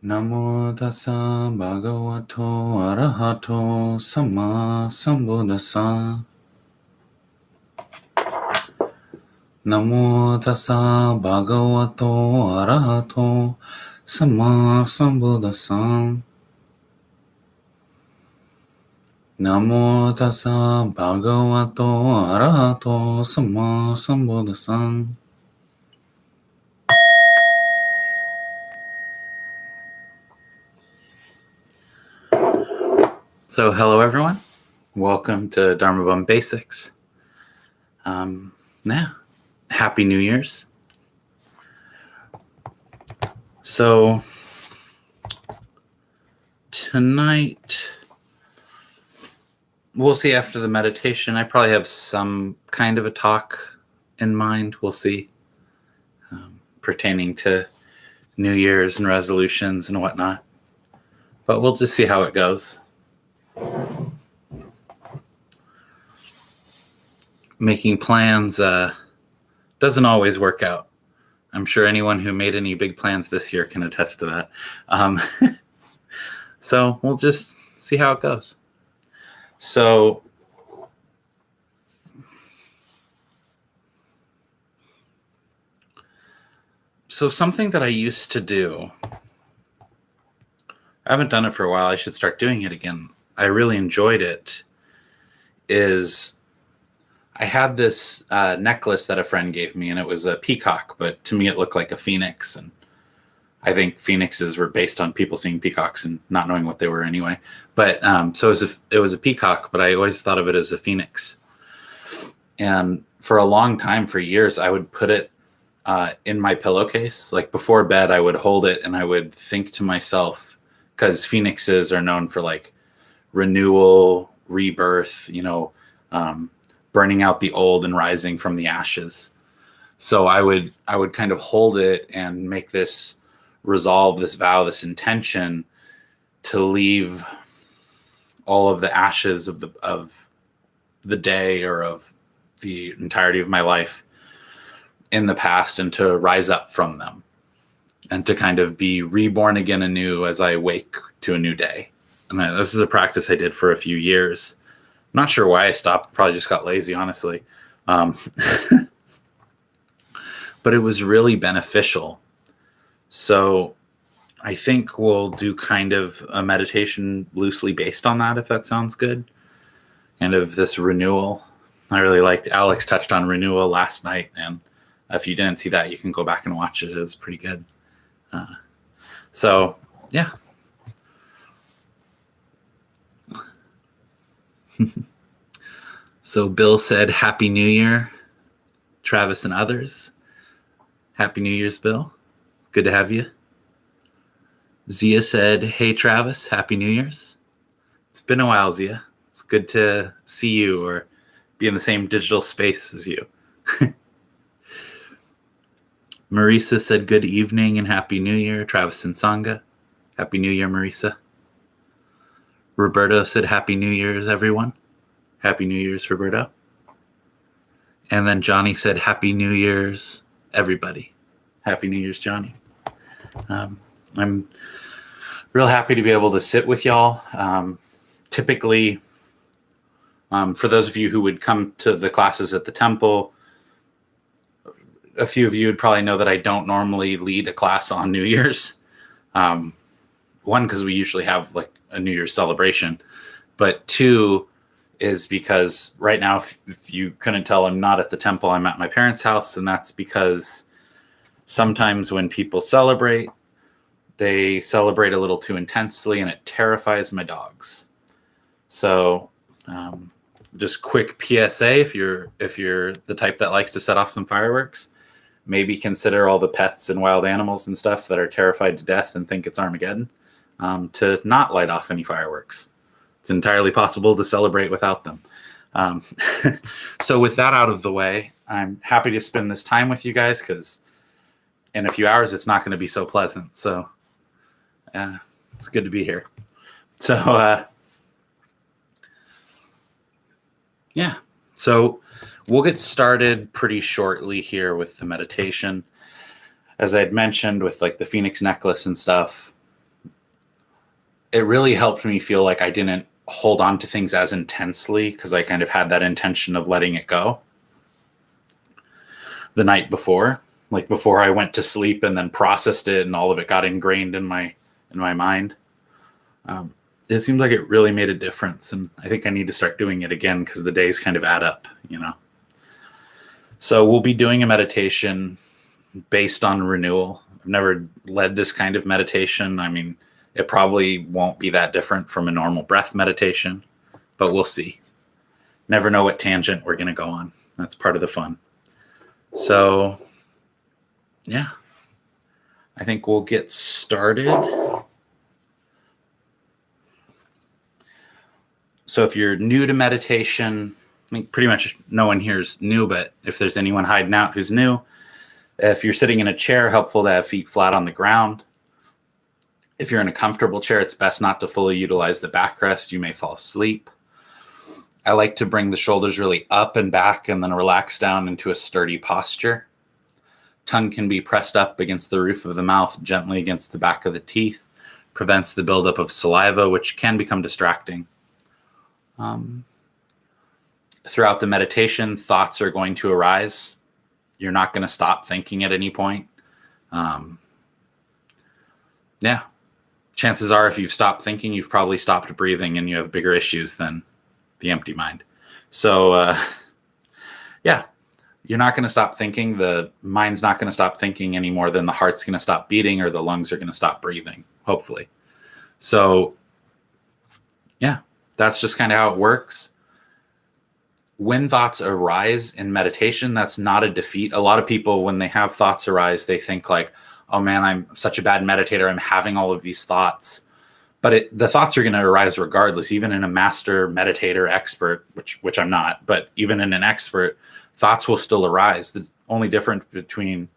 Namo tassa bhagavato arahato samma sambuddhassa. Namo tassa bhagavato arahato samma sambuddhassa. Namo tassa bhagavato arahato samma sambuddhassa. So, hello everyone. Welcome to Dharma Bum Basics. Happy New Year's. So, tonight, we'll see after the meditation. I probably have some kind of a talk in mind. We'll see, pertaining to New Year's and resolutions and whatnot. But we'll just see how it goes. Making plans doesn't always work out. I'm sure anyone who made any big plans this year can attest to that. So we'll just see how it goes. So something that I used to do, I haven't done it for a while. I should start doing it again. I really enjoyed it. Is I had this necklace that a friend gave me, and it was a peacock, but to me it looked like a phoenix. And I think phoenixes were based on people seeing peacocks and not knowing what they were anyway. But so it was a peacock, but I always thought of it as a phoenix. And for a long time, for years, I would put it in my pillowcase. Like before bed, I would hold it and I would think to myself, because phoenixes are known for like renewal, rebirth, burning out the old and rising from the ashes. So I would kind of hold it and make this resolve, this vow, this intention to leave all of the ashes of the day or of the entirety of my life in the past and to rise up from them and to kind of be reborn again anew as I wake to a new day. And this is a practice I did for a few years. I'm not sure why I stopped. Probably just got lazy, honestly. But it was really beneficial. So I think we'll do kind of a meditation loosely based on that, if that sounds good. Kind of this renewal. I really liked, Alex touched on renewal last night. And if you didn't see that, you can go back and watch it. It was pretty good. Yeah. So Bill said, Happy New Year, Travis and others. Happy New Year's, Bill. Good to have you. Zia said, hey, Travis, Happy New Year's. It's been a while, Zia. It's good to see you or be in the same digital space as you. Marisa said, good evening and Happy New Year, Travis and Sangha. Happy New Year, Marisa. Roberto said, Happy New Year's, everyone. Happy New Year's, Roberto. And then Johnny said, Happy New Year's, everybody. Happy New Year's, Johnny. I'm real happy to be able to sit with y'all. Typically, for those of you who would come to the classes at the temple, a few of you would probably know that I don't normally lead a class on New Year's. One, because we usually have like a New Year's celebration. But two, is because right now, if you couldn't tell, I'm not at the temple. I'm at my parents' house. And that's because sometimes when people celebrate, they celebrate a little too intensely and it terrifies my dogs. So just quick PSA, if you're the type that likes to set off some fireworks, maybe consider all the pets and wild animals and stuff that are terrified to death and think it's Armageddon, to not light off any fireworks. It's entirely possible to celebrate without them. So with that out of the way, I'm happy to spend this time with you guys because in a few hours, it's not going to be so pleasant. So it's good to be here. So so we'll get started pretty shortly here with the meditation. As I had mentioned with like the Phoenix necklace and stuff, it really helped me feel like I didn't hold on to things as intensely, because I kind of had that intention of letting it go the night before, like before I went to sleep, and then processed it, and all of it got ingrained in my mind. It seems like it really made a difference, and I think I need to start doing it again, because the days kind of add up, you know. So we'll be doing a meditation based on renewal. I've never led this kind of meditation. I mean, it probably won't be that different from a normal breath meditation, but we'll see. Never know what tangent we're going to go on. That's part of the fun. So, yeah, I think we'll get started. So if you're new to meditation, I think pretty much no one here is new, but if there's anyone hiding out who's new, if you're sitting in a chair, helpful to have feet flat on the ground. If you're in a comfortable chair, it's best not to fully utilize the backrest. You may fall asleep. I like to bring the shoulders really up and back, and then relax down into a sturdy posture. Tongue can be pressed up against the roof of the mouth, gently against the back of the teeth. Prevents the buildup of saliva, which can become distracting. Throughout the meditation, thoughts are going to arise. You're not going to stop thinking at any point. Chances are, if you've stopped thinking, you've probably stopped breathing, and you have bigger issues than the empty mind. So, you're not going to stop thinking. The mind's not going to stop thinking any more than the heart's going to stop beating, or the lungs are going to stop breathing, hopefully. So, that's just kind of how it works. When thoughts arise in meditation, that's not a defeat. A lot of people, when they have thoughts arise, they think like, oh man, I'm such a bad meditator, I'm having all of these thoughts. But the thoughts are going to arise regardless. Even in a master meditator expert, which I'm not, but even in an expert, thoughts will still arise. The only difference between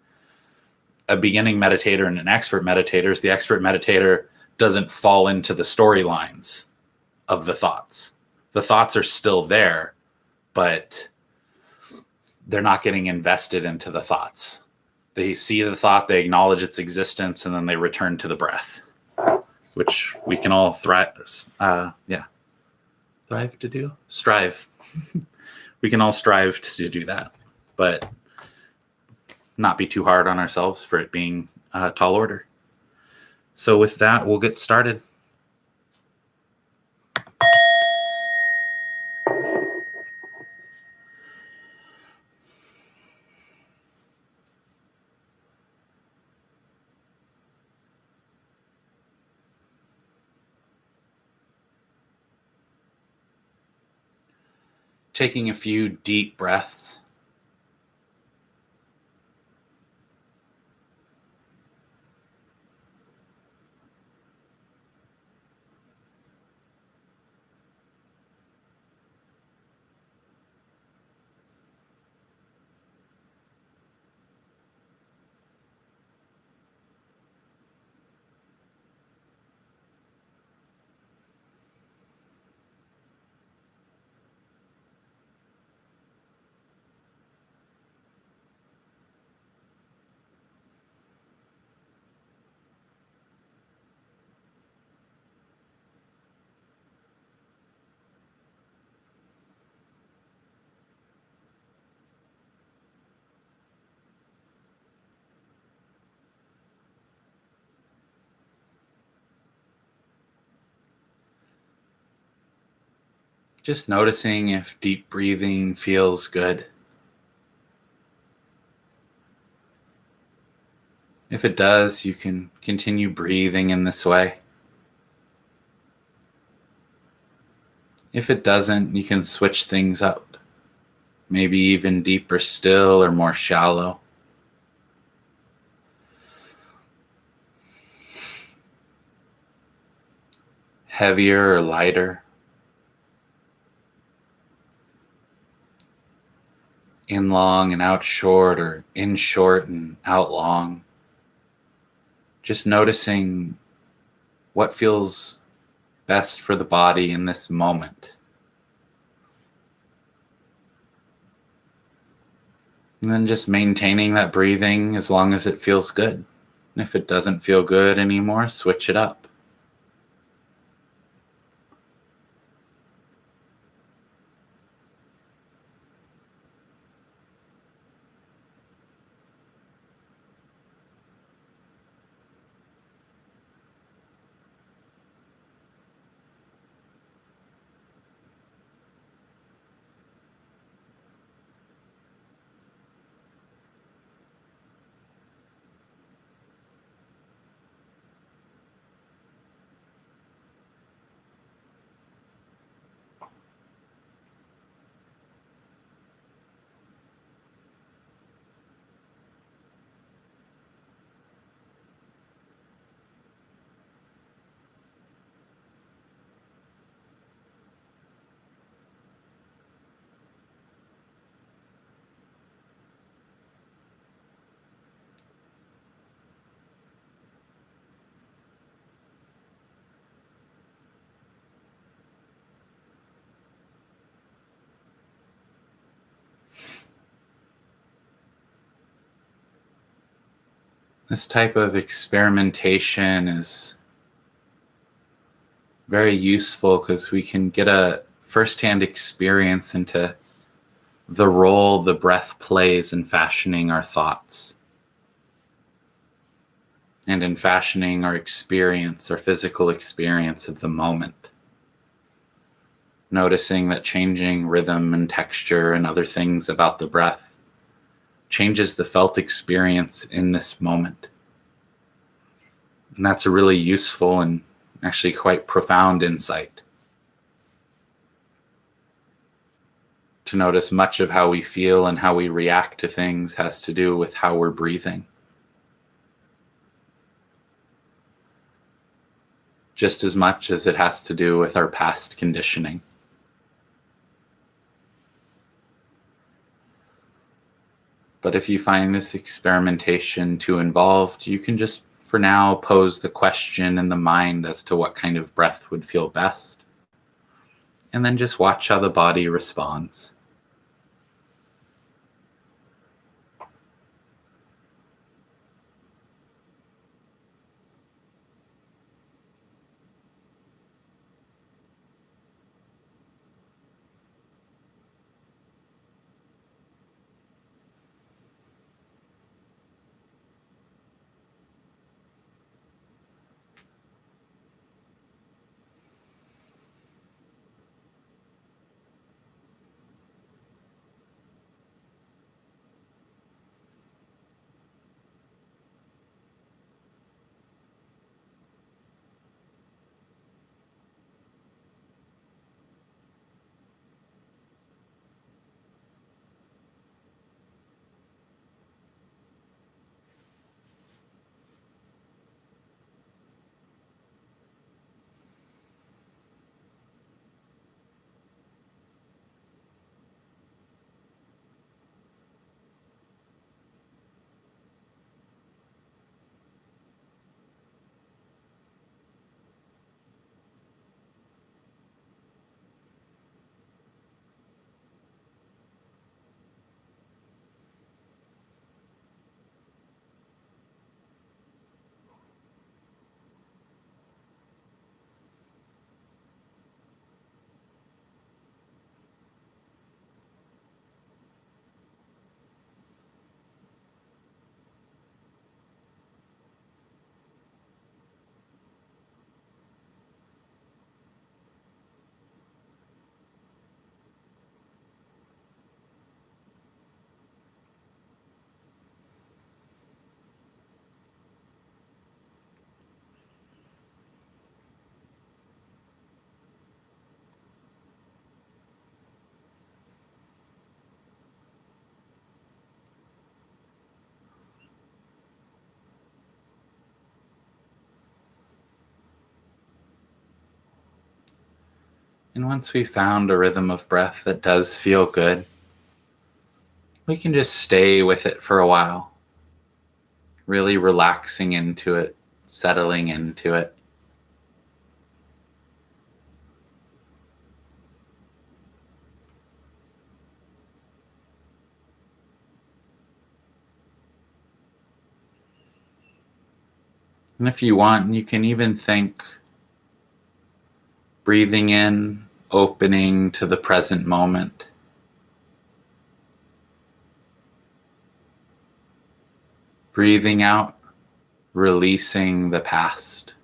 a beginning meditator and an expert meditator is the expert meditator doesn't fall into the storylines of the thoughts. The thoughts are still there, but they're not getting invested into the thoughts. They see the thought, they acknowledge its existence, and then they return to the breath, which we can all strive to do. We can all strive to do that, but not be too hard on ourselves for it being a tall order. So with that, we'll get started. Taking a few deep breaths. Just noticing if deep breathing feels good. If it does, you can continue breathing in this way. If it doesn't, you can switch things up. Maybe even deeper still, or more shallow. Heavier or lighter. In long and out short, or in short and out long. Just noticing what feels best for the body in this moment. And then just maintaining that breathing as long as it feels good. And if it doesn't feel good anymore, switch it up. This type of experimentation is very useful because we can get a firsthand experience into the role the breath plays in fashioning our thoughts and in fashioning our experience, our physical experience of the moment. Noticing that changing rhythm and texture and other things about the breath changes the felt experience in this moment. And that's a really useful and actually quite profound insight. To notice much of how we feel and how we react to things has to do with how we're breathing. Just as much as it has to do with our past conditioning. But if you find this experimentation too involved, you can just, for now, pose the question in the mind as to what kind of breath would feel best. And then just watch how the body responds. And once we've found a rhythm of breath that does feel good, we can just stay with it for a while, really relaxing into it, settling into it. And if you want, you can even think breathing in, opening to the present moment. Breathing out, releasing the past.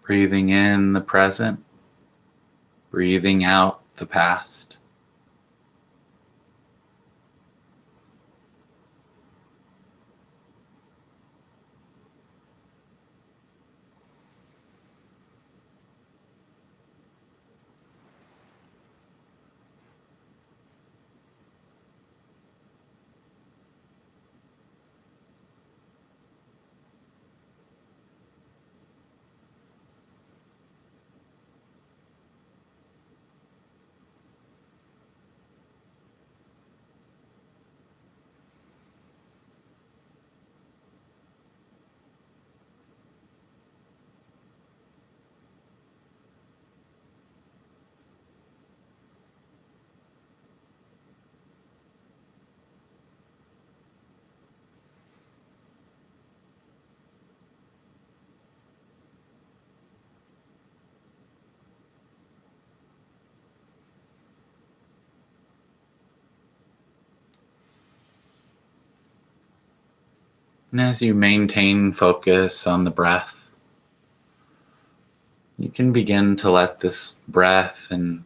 Breathing in the present, breathing out the past. And as you maintain focus on the breath, you can begin to let this breath and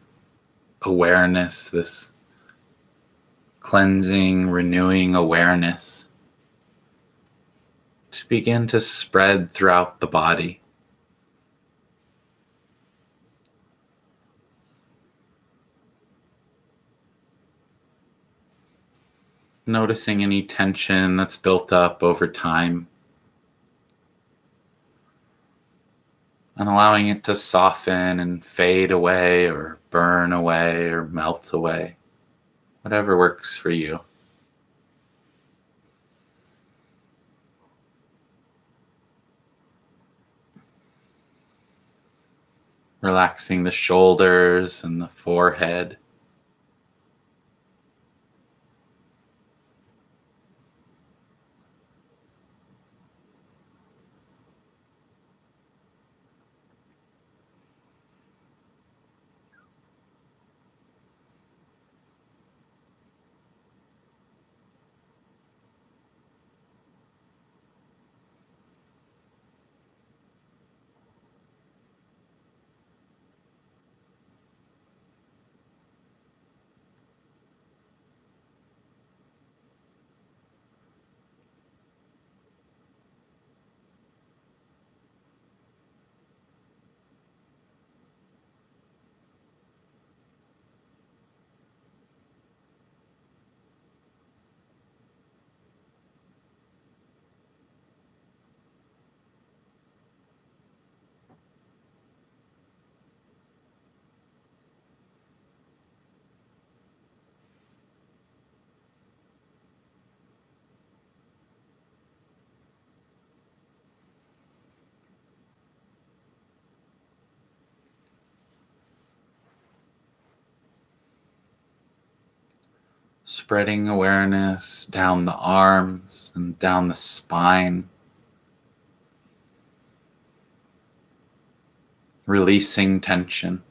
awareness, this cleansing, renewing awareness, to begin to spread throughout the body. Noticing any tension that's built up over time, and allowing it to soften and fade away or burn away or melt away, whatever works for you. Relaxing the shoulders and the forehead. Spreading awareness down the arms and down the spine. Releasing tension.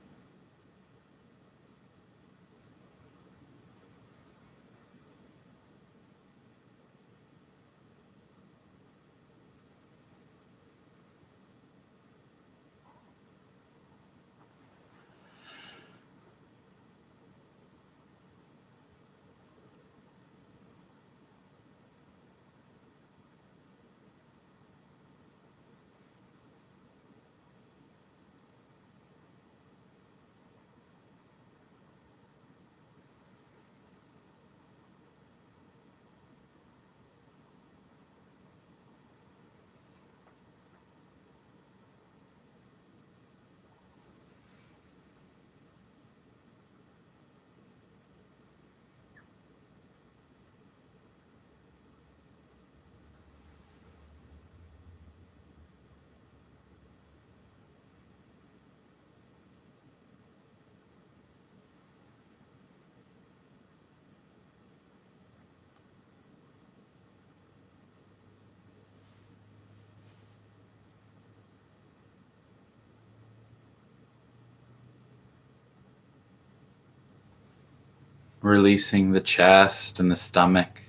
Releasing the chest and the stomach.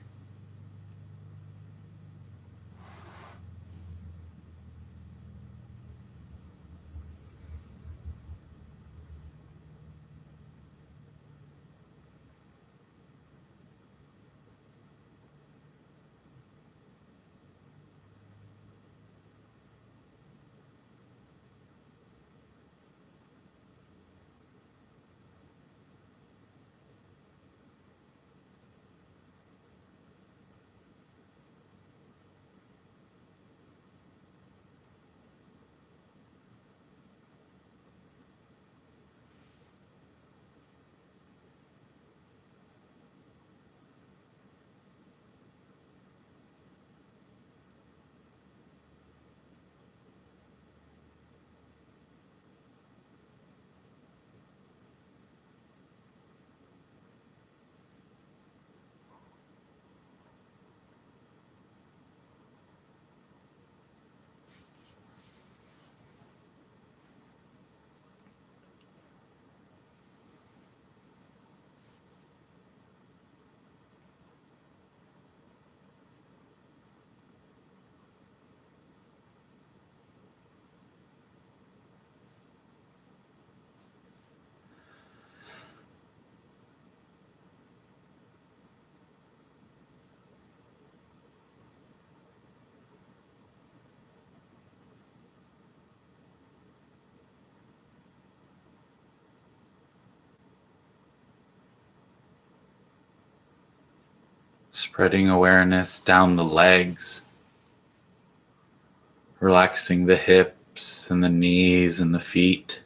Spreading awareness down the legs, relaxing the hips and the knees and the feet.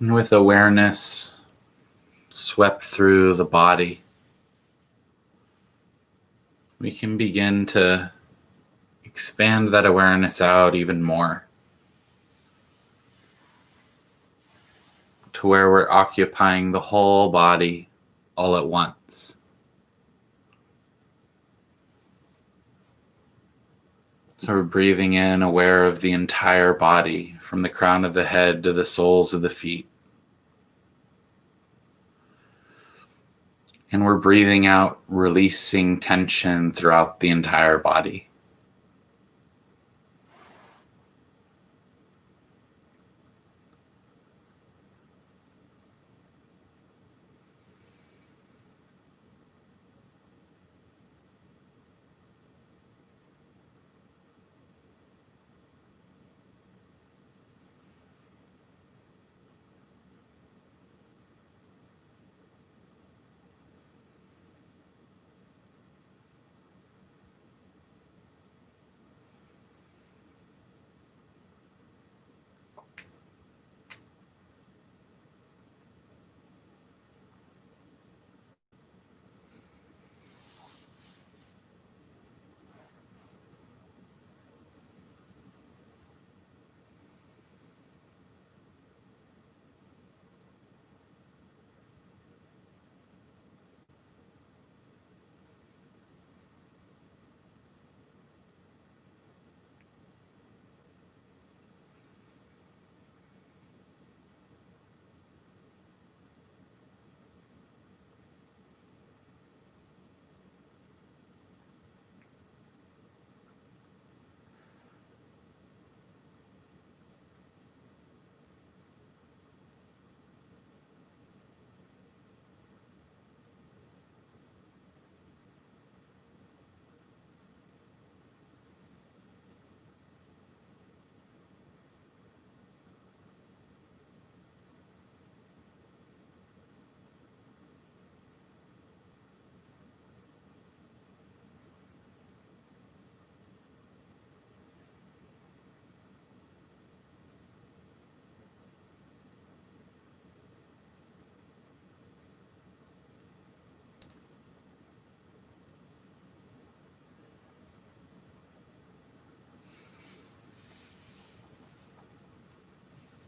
And with awareness swept through the body, we can begin to expand that awareness out even more to where we're occupying the whole body all at once. So we're breathing in, aware of the entire body, from the crown of the head to the soles of the feet. And we're breathing out, releasing tension throughout the entire body.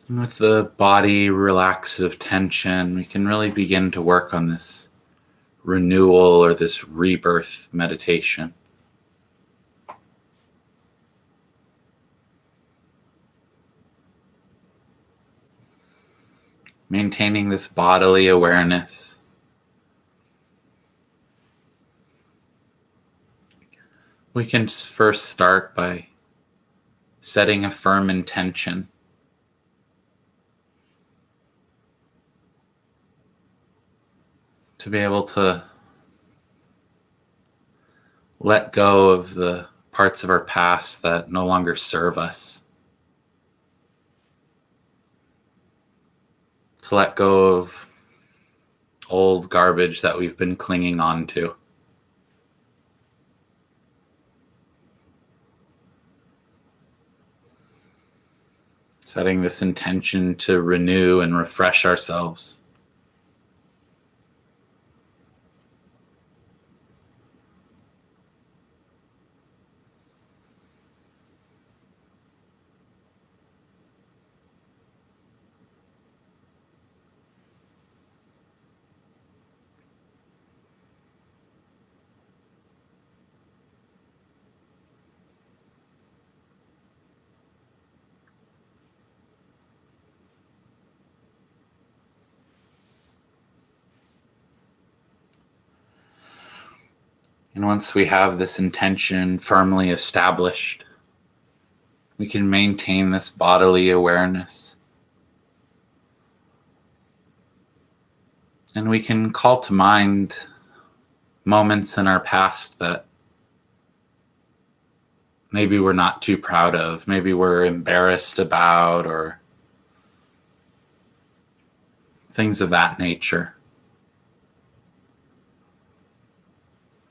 And with the body relaxed of tension, we can really begin to work on this renewal or this rebirth meditation. Maintaining this bodily awareness. We can first start by setting a firm intention. To be able to let go of the parts of our past that no longer serve us. To let go of old garbage that we've been clinging on to. Setting this intention to renew and refresh ourselves. And once we have this intention firmly established, we can maintain this bodily awareness. And we can call to mind moments in our past that maybe we're not too proud of, maybe we're embarrassed about, or things of that nature.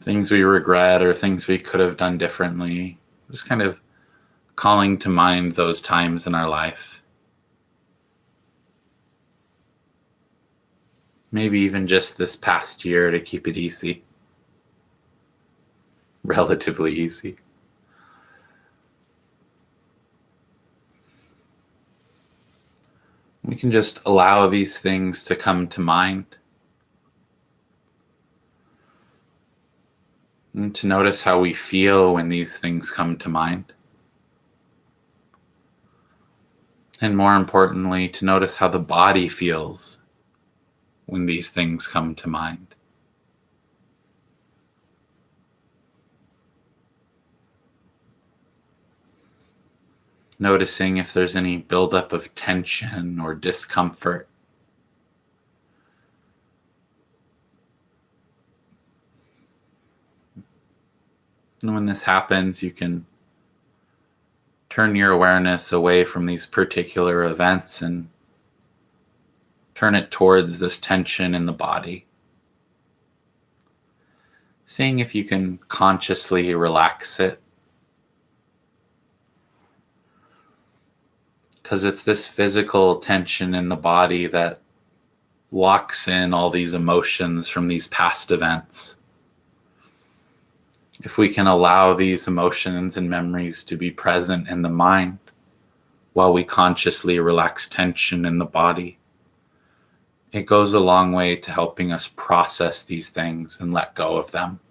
Things we regret or things we could have done differently. Just kind of calling to mind those times in our life. Maybe even just this past year to keep it easy. Relatively easy. We can just allow these things to come to mind. And to notice how we feel when these things come to mind. And more importantly, to notice how the body feels when these things come to mind. Noticing if there's any buildup of tension or discomfort. And when this happens, you can turn your awareness away from these particular events and turn it towards this tension in the body. Seeing if you can consciously relax it. Because it's this physical tension in the body that locks in all these emotions from these past events. If we can allow these emotions and memories to be present in the mind while we consciously relax tension in the body, it goes a long way to helping us process these things and let go of them.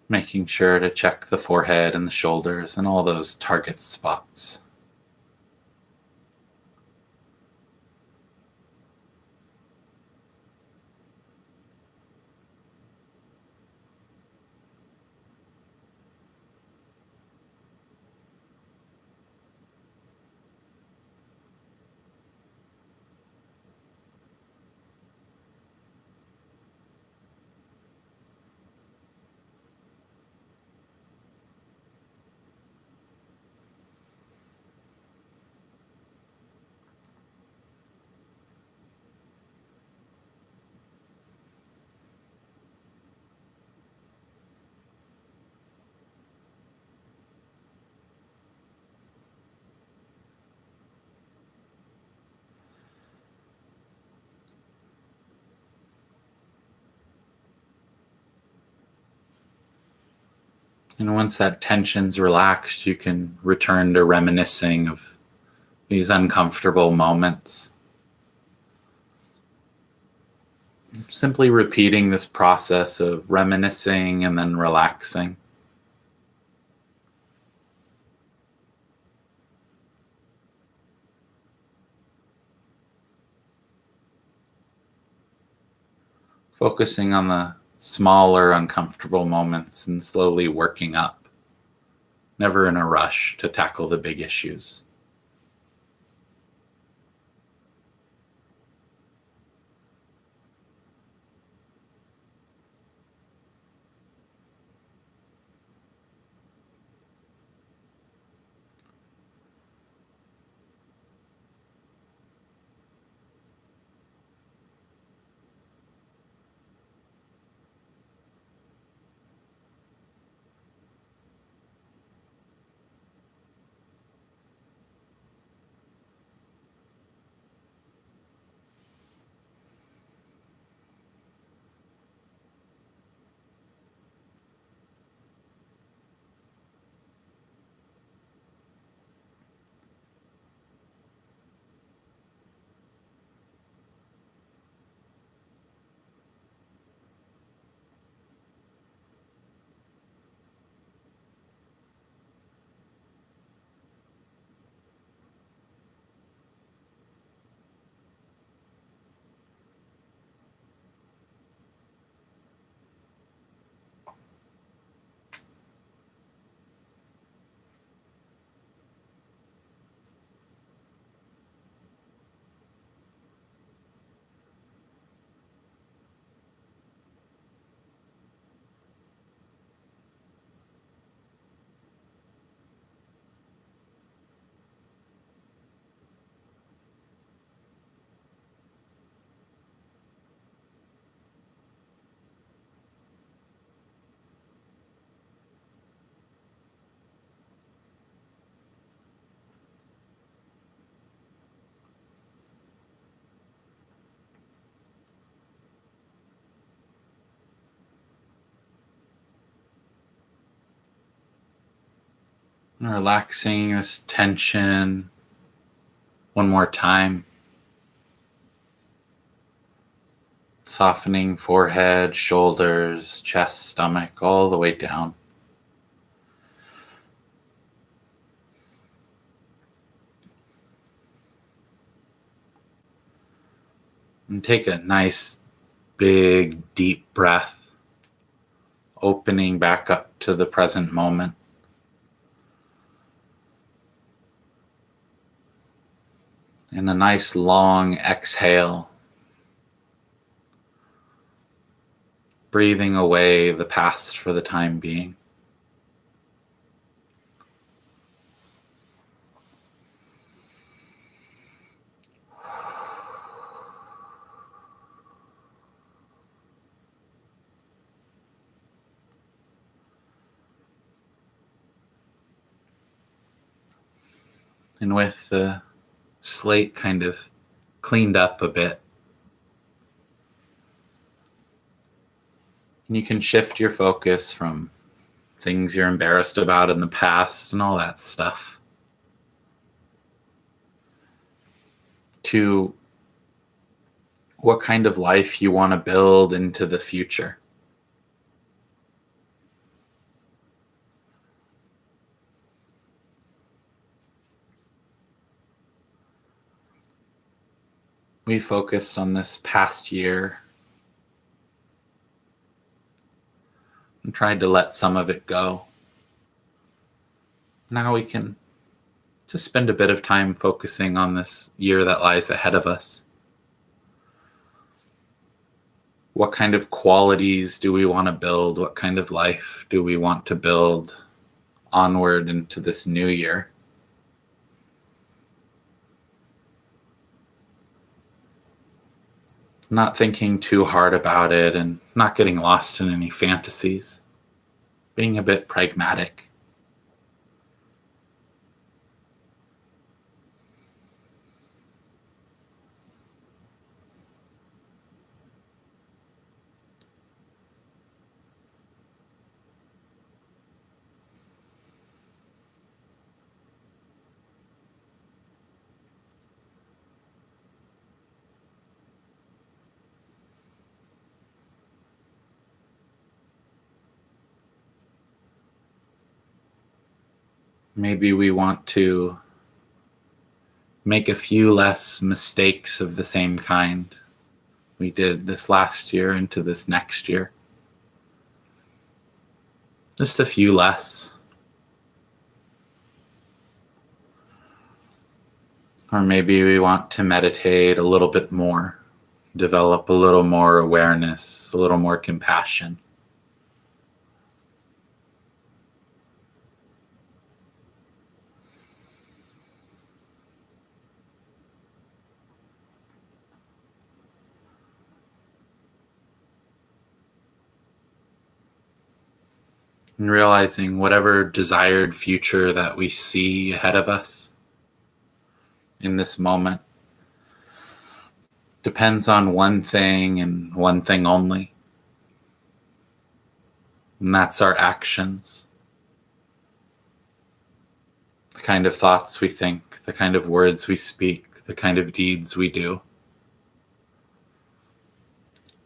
Making sure to check the forehead and the shoulders and all those target spots. And once that tension's relaxed, you can return to reminiscing of these uncomfortable moments. Simply repeating this process of reminiscing and then relaxing. Focusing on the smaller, uncomfortable moments and slowly working up. Never in a rush to tackle the big issues. And relaxing this tension one more time. Softening forehead, shoulders, chest, stomach, all the way down. And take a nice, big, deep breath, opening back up to the present moment. And a nice, long exhale, breathing away the past for the time being. And with the slate kind of cleaned up a bit, you can shift your focus from things you're embarrassed about in the past and all that stuff to what kind of life you want to build into the future. We focused on this past year and tried to let some of it go. Now we can just spend a bit of time focusing on this year that lies ahead of us. What kind of qualities do we want to build? What kind of life do we want to build onward into this new year? Not thinking too hard about it and not getting lost in any fantasies. Being a bit pragmatic. Maybe we want to make a few less mistakes of the same kind we did this last year into this next year. Just a few less. Or maybe we want to meditate a little bit more, develop a little more awareness, a little more compassion. And realizing whatever desired future that we see ahead of us in this moment depends on one thing and one thing only. And that's our actions. The kind of thoughts we think, the kind of words we speak, the kind of deeds we do.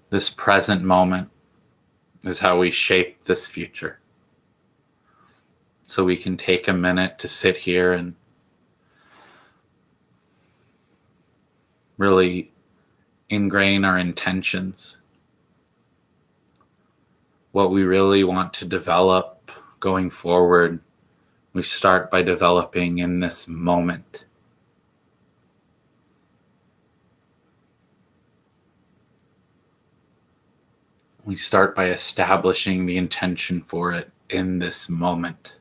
This present moment is how we shape this future. So we can take a minute to sit here and really ingrain our intentions, what we really want to develop going forward. We start by developing in this moment. We start by establishing the intention for it in this moment.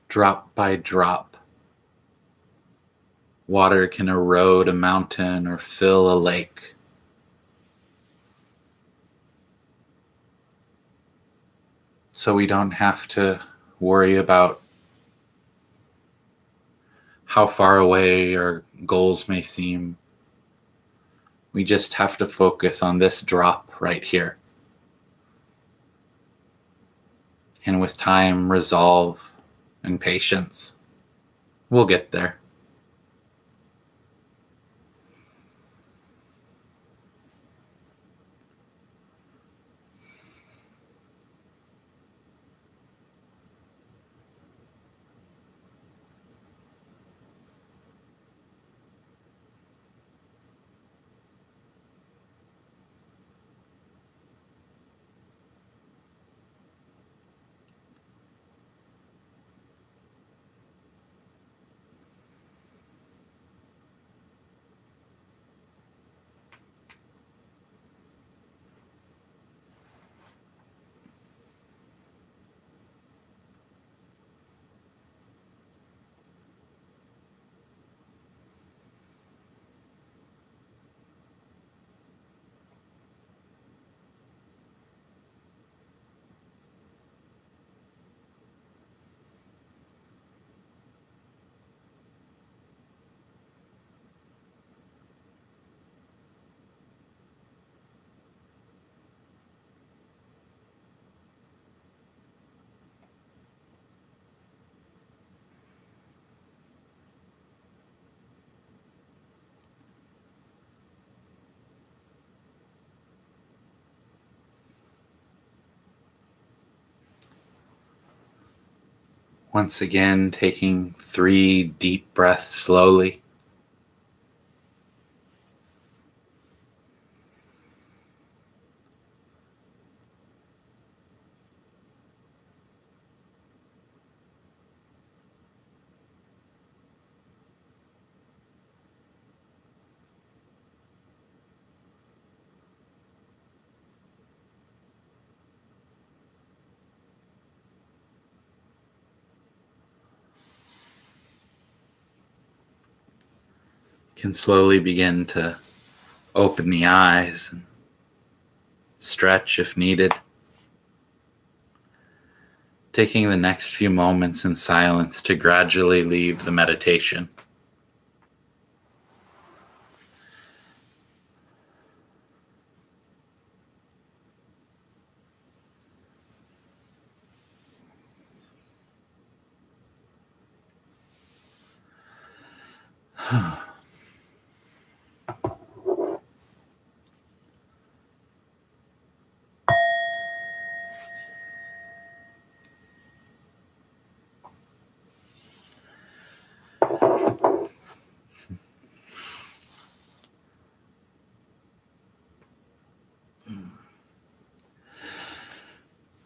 Drop by drop, water can erode a mountain or fill a lake. So we don't have to worry about how far away our goals may seem. We just have to focus on this drop right here. And with time, resolve, and patience, we'll get there. Once again, taking 3 deep breaths slowly. can slowly begin to open the eyes and stretch if needed. Taking the next few moments in silence to gradually leave the meditation.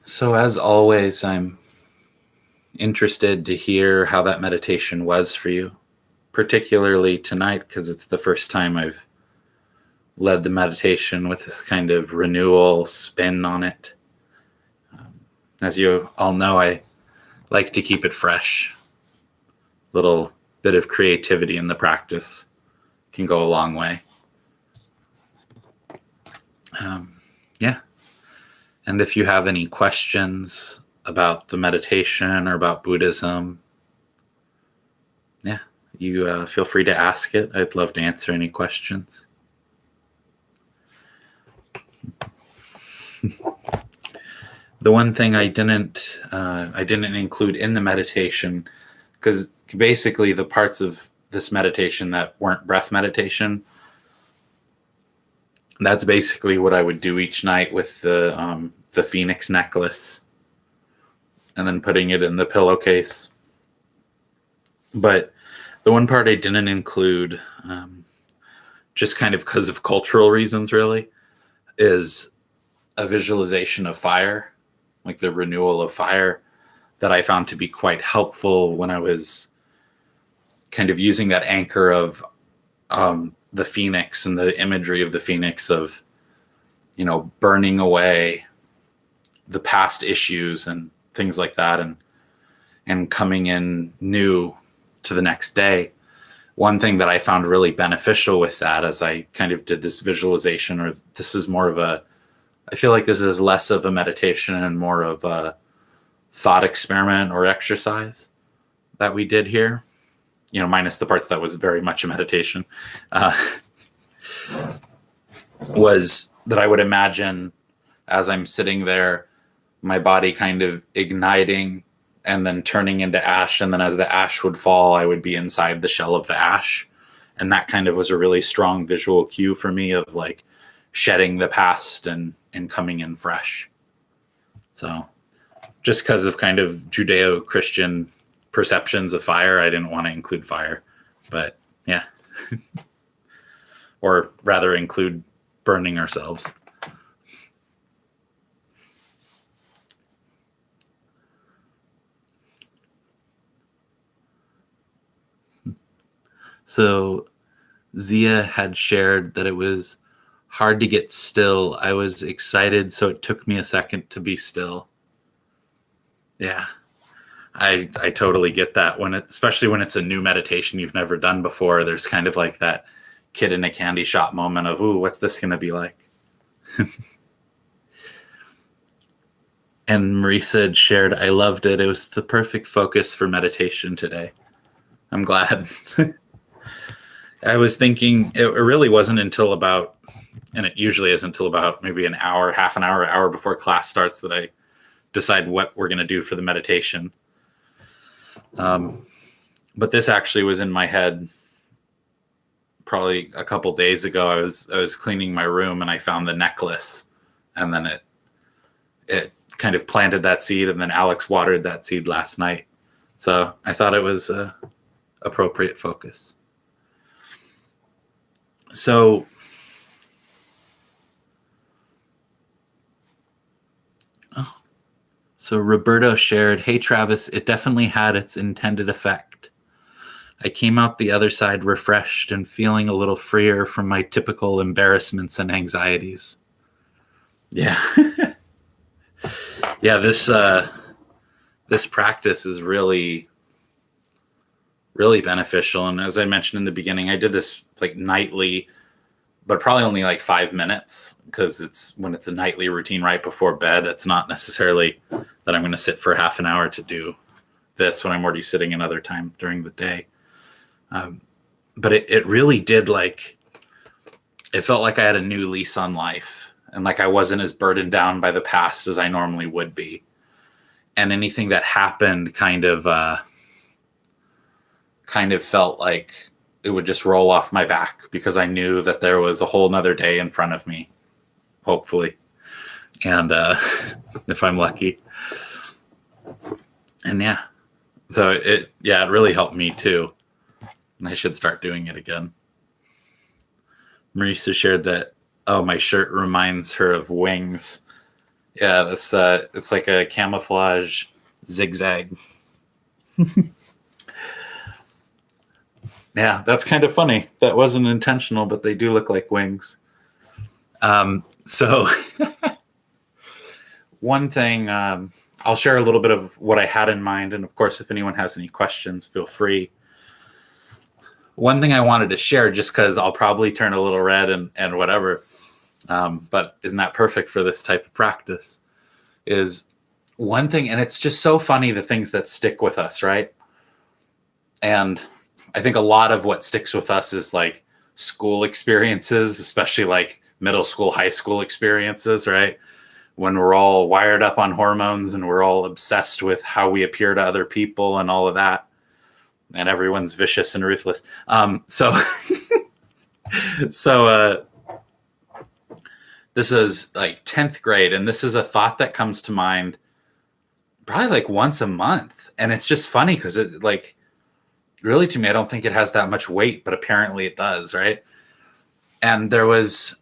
So as always, I'm interested to hear how that meditation was for you, particularly tonight, because it's the first time I've led the meditation with this kind of renewal spin on it. As you all know, I like to keep it fresh. Little bit of creativity in the practice can go a long way. Yeah. And if you have any questions about the meditation or about Buddhism, yeah, you feel free to ask it. I'd love to answer any questions. The one thing I didn't include in the meditation, because basically the parts of this meditation that weren't breath meditation, that's basically what I would do each night with the phoenix necklace, and then putting it in the pillowcase. But the one part I didn't include, just kind of because of cultural reasons, really, is a visualization of fire, like the renewal of fire, that I found to be quite helpful when I was kind of using that anchor of the phoenix and the imagery of the phoenix of, burning away the past issues and things like that, and coming in new to the next day. One thing that I found really beneficial with that, as I kind of did this visualization, or this is more of I feel like this is less of a meditation and more of a thought experiment or exercise that we did here, minus the parts that was very much a meditation, was that I would imagine as I'm sitting there, my body kind of igniting and then turning into ash. And then as the ash would fall, I would be inside the shell of the ash. And that kind of was a really strong visual cue for me of like shedding the past and coming in fresh. So just because of kind of Judeo-Christian perceptions of fire, I didn't want to include fire, but yeah. Or rather include burning ourselves. So Zia had shared that it was hard to get still. I was excited, so it took me a second to be still. Yeah, I totally get that, especially when it's a new meditation you've never done before. There's kind of like that kid in a candy shop moment of, ooh, what's this going to be like? And Marisa had shared, I loved it. It was the perfect focus for meditation today. I'm glad. I was thinking it really wasn't until about, and it usually is until about maybe an hour, half an hour, hour before class starts that I decide what we're going to do for the meditation. But this actually was in my head probably a couple days ago. I was cleaning my room and I found the necklace, and then it kind of planted that seed, and then Alex watered that seed last night. So I thought it was appropriate focus. So Roberto shared, hey, Travis, it definitely had its intended effect. I came out the other side refreshed and feeling a little freer from my typical embarrassments and anxieties. Yeah. Yeah, this practice is really really beneficial. And as I mentioned in the beginning, I did this like nightly, but probably only like 5 minutes, because when it's a nightly routine right before bed, it's not necessarily that I'm going to sit for half an hour to do this when I'm already sitting another time during the day. But it really did, like, it felt like I had a new lease on life, and like I wasn't as burdened down by the past as I normally would be. And anything that happened kind of felt like it would just roll off my back, because I knew that there was a whole nother day in front of me, hopefully. And if I'm lucky. And yeah, so it really helped me too. And I should start doing it again. Marisa shared that, oh, my shirt reminds her of wings. Yeah, this it's like a camouflage zigzag. Yeah, that's kind of funny. That wasn't intentional, but they do look like wings. So one thing, I'll share a little bit of what I had in mind. And of course, if anyone has any questions, feel free. One thing I wanted to share, just because I'll probably turn a little red and whatever, but isn't that perfect for this type of practice, is one thing, and it's just so funny, the things that stick with us, right? And I think a lot of what sticks with us is like school experiences, especially like middle school, high school experiences, right? When we're all wired up on hormones and we're all obsessed with how we appear to other people and all of that. And everyone's vicious and ruthless. So this is like 10th grade. And this is a thought that comes to mind probably like once a month. And it's just funny because it, like, really, to me, I don't think it has that much weight, but apparently it does, right? And it was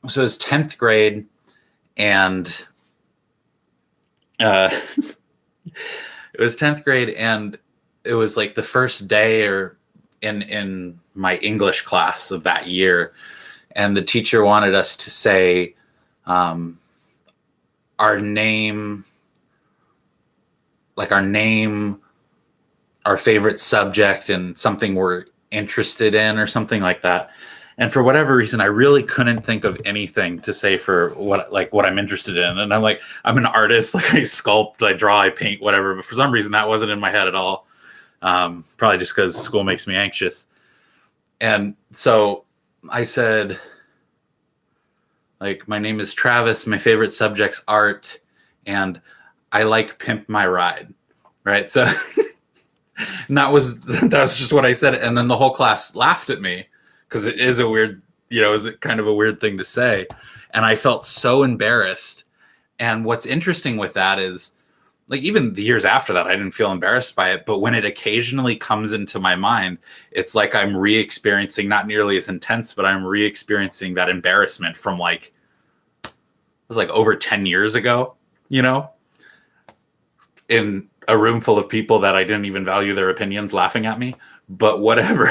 10th grade, and it was 10th grade, and it was like the first day or in my English class of that year, and the teacher wanted us to say our name, our favorite subject, and something we're interested in or something like that. And for whatever reason, I really couldn't think of anything to say for what I'm interested in. And I'm an artist, like I sculpt, I draw, I paint, whatever. But for some reason that wasn't in my head at all. Probably just because school makes me anxious. And so I said, like, my name is Travis, my favorite subject's art, and I like Pimp My Ride. Right. So and that was just what I said. And then the whole class laughed at me, because it is a weird, is kind of a weird thing to say. And I felt so embarrassed. And what's interesting with that is, like, even the years after that, I didn't feel embarrassed by it. But when it occasionally comes into my mind, it's like I'm re-experiencing, not nearly as intense, but I'm re-experiencing that embarrassment from it was like over 10 years ago, in a room full of people that I didn't even value their opinions laughing at me, but whatever,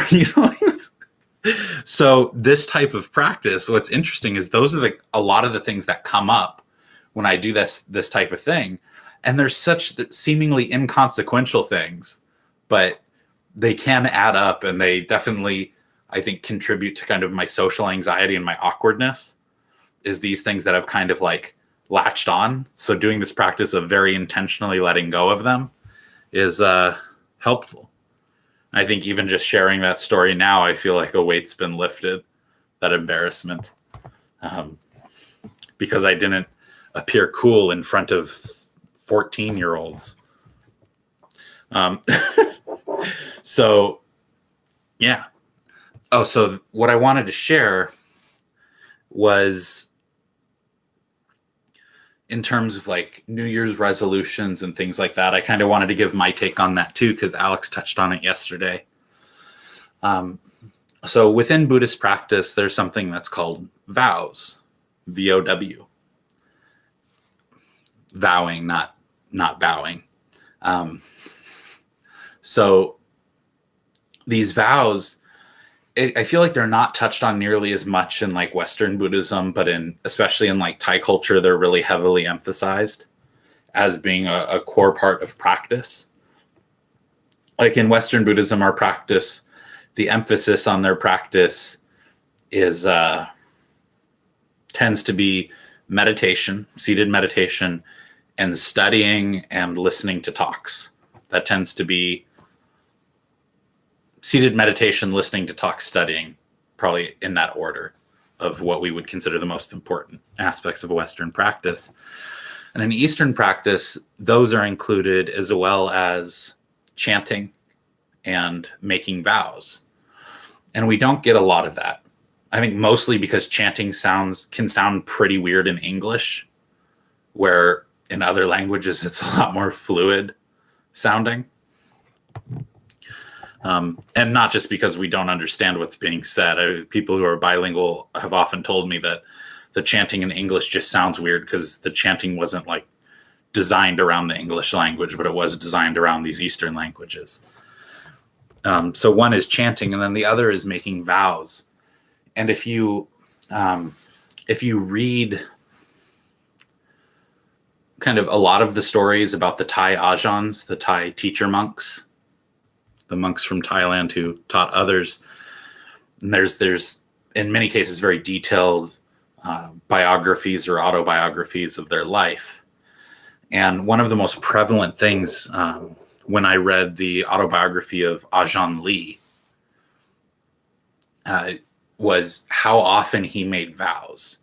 So this type of practice, what's interesting is those are a lot of the things that come up when I do this type of thing. And there's such seemingly inconsequential things, but they can add up, and they definitely, I think, contribute to kind of my social anxiety and my awkwardness, is these things that I've kind of like latched on. So doing this practice of very intentionally letting go of them is helpful. I think even just sharing that story now, I feel like a weight's been lifted, that embarrassment, because I didn't appear cool in front of 14-year-olds. So, yeah. Oh, so what I wanted to share was, in terms of like New Year's resolutions and things like that, I kind of wanted to give my take on that too, because Alex touched on it yesterday. So within Buddhist practice, there's something that's called vows, VOW. Vowing, not bowing. So these vows, I feel like they're not touched on nearly as much in like Western Buddhism, but especially in like Thai culture, they're really heavily emphasized as being a core part of practice. like in Western Buddhism, our practice, the emphasis on their practice is tends to be meditation, seated meditation, and studying and listening to talks. That tends to be seated meditation, listening to talks, studying, probably in that order of what we would consider the most important aspects of a Western practice. And in Eastern practice, those are included as well as chanting and making vows. And we don't get a lot of that. I think mostly because chanting can sound pretty weird in English, where in other languages it's a lot more fluid sounding. And not just because we don't understand what's being said. People who are bilingual have often told me that the chanting in English just sounds weird because the chanting wasn't like designed around the English language, but it was designed around these Eastern languages. So one is chanting, and then the other is making vows. And if you read kind of a lot of the stories about the Thai Ajahns, the Thai teacher monks, the monks from Thailand who taught others, and there's in many cases very detailed biographies or autobiographies of their life. And one of the most prevalent things when I read the autobiography of Ajahn Lee was how often he made vows.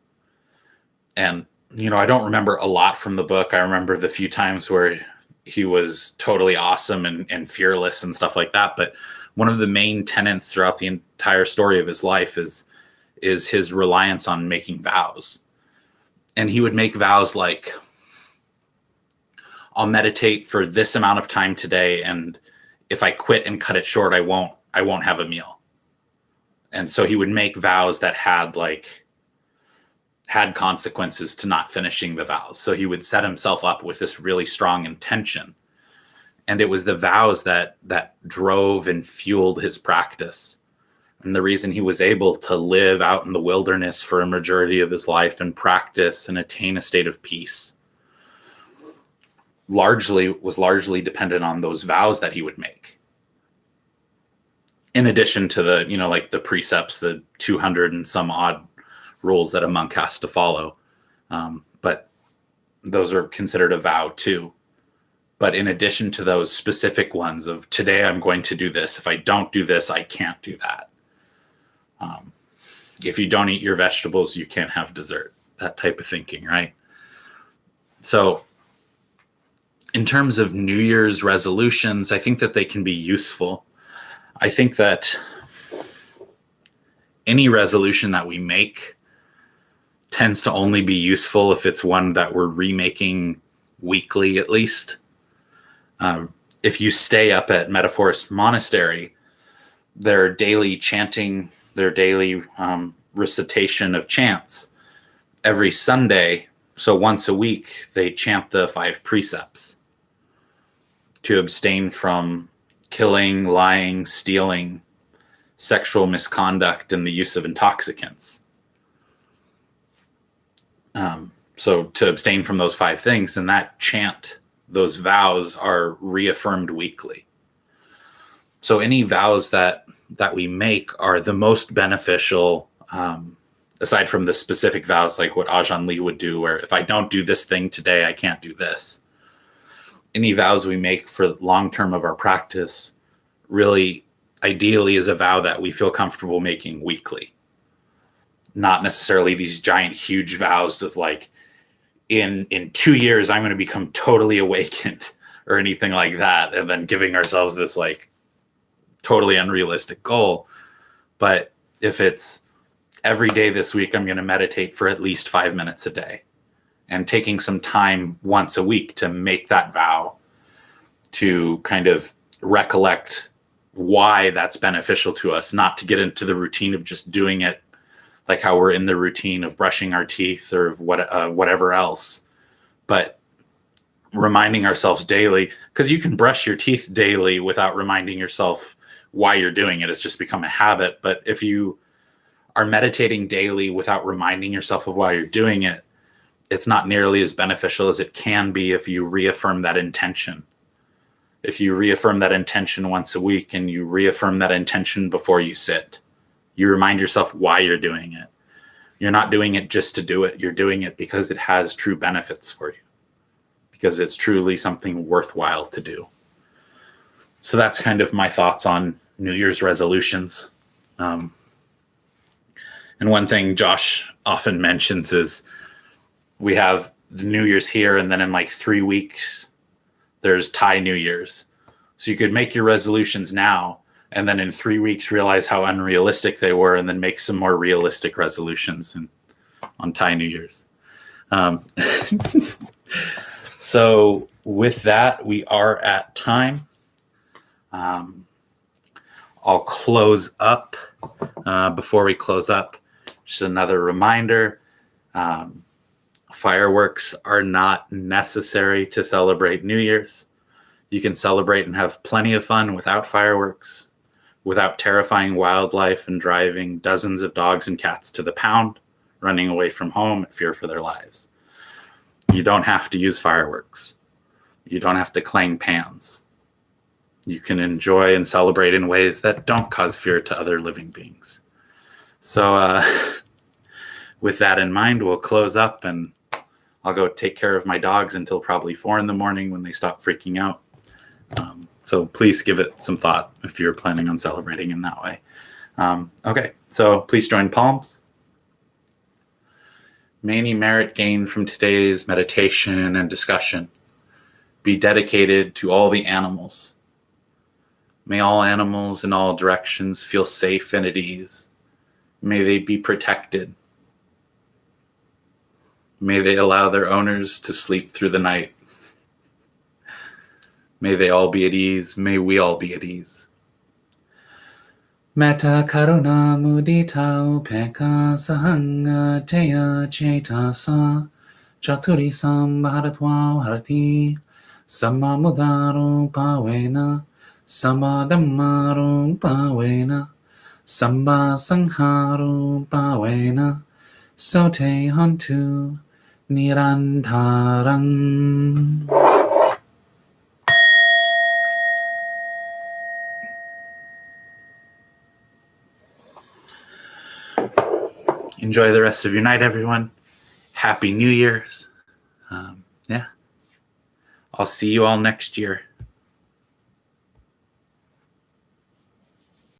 And, I don't remember a lot from the book. I remember the few times where he was totally awesome and fearless and stuff like that. But one of the main tenets throughout the entire story of his life is his reliance on making vows. And he would make vows like, I'll meditate for this amount of time today, and if I quit and cut it short, I won't have a meal. And so he would make vows that had consequences to not finishing the vows. So he would set himself up with this really strong intention. And it was the vows that drove and fueled his practice. And the reason he was able to live out in the wilderness for a majority of his life and practice and attain a state of peace was largely dependent on those vows that he would make. In addition to the precepts, the 200 and some odd rules that a monk has to follow. But those are considered a vow too. But in addition to those specific ones of today, I'm going to do this. If I don't do this, I can't do that. If you don't eat your vegetables, you can't have dessert. That type of thinking, right? So in terms of New Year's resolutions, I think that they can be useful. I think that any resolution that we make tends to only be useful if it's one that we're remaking weekly, at least. If you stay up at Metaforest Monastery, their daily chanting, their daily recitation of chants every Sunday, so once a week, they chant the 5 precepts to abstain from killing, lying, stealing, sexual misconduct, and the use of intoxicants. So to abstain from those 5 things, and that chant, those vows are reaffirmed weekly. So any vows that we make are the most beneficial, aside from the specific vows like what Ajahn Lee would do, where if I don't do this thing today, I can't do this. Any vows we make for long-term of our practice really ideally is a vow that we feel comfortable making weekly. Not necessarily these giant, huge vows of like, in 2 years, I'm going to become totally awakened or anything like that. And then giving ourselves this like totally unrealistic goal. But if it's every day this week, I'm going to meditate for at least 5 minutes a day, and taking some time once a week to make that vow, to kind of recollect why that's beneficial to us, not to get into the routine of just doing it like how we're in the routine of brushing our teeth or whatever else, but reminding ourselves daily, because you can brush your teeth daily without reminding yourself why you're doing it. It's just become a habit. But if you are meditating daily without reminding yourself of why you're doing it, it's not nearly as beneficial as it can be if you reaffirm that intention. if you reaffirm that intention once a week and you reaffirm that intention before you sit, you remind yourself why you're doing it. You're not doing it just to do it. You're doing it because it has true benefits for you, because it's truly something worthwhile to do. So that's kind of my thoughts on New Year's resolutions. And one thing Josh often mentions is we have the New Year's here, and then in like 3 weeks, there's Thai New Year's. So you could make your resolutions now, and then in 3 weeks realize how unrealistic they were, and then make some more realistic resolutions on Thai New Year's. So with that, we are at time. I'll close up. Before we close up, just another reminder. Fireworks are not necessary to celebrate New Year's. You can celebrate and have plenty of fun without fireworks, without terrifying wildlife and driving dozens of dogs and cats to the pound, running away from home in fear for their lives. You don't have to use fireworks. You don't have to clang pans. You can enjoy and celebrate in ways that don't cause fear to other living beings. So with that in mind, we'll close up, and I'll go take care of my dogs until probably 4 a.m. when they stop freaking out. So please give it some thought if you're planning on celebrating in that way. Okay, so please join palms. May any merit gained from today's meditation and discussion be dedicated to all the animals. May all animals in all directions feel safe and at ease. May they be protected. May they allow their owners to sleep through the night. May they all be at ease. May we all be at ease. Metta karuna mudita upeka sahanga teya cetasa chaturi sambharatva harati sammamudaru pavena sammadammaru pavena samba sangharu pavena sote hantu nirantarang. Enjoy the rest of your night, everyone. Happy New Year's. Yeah. I'll see you all next year.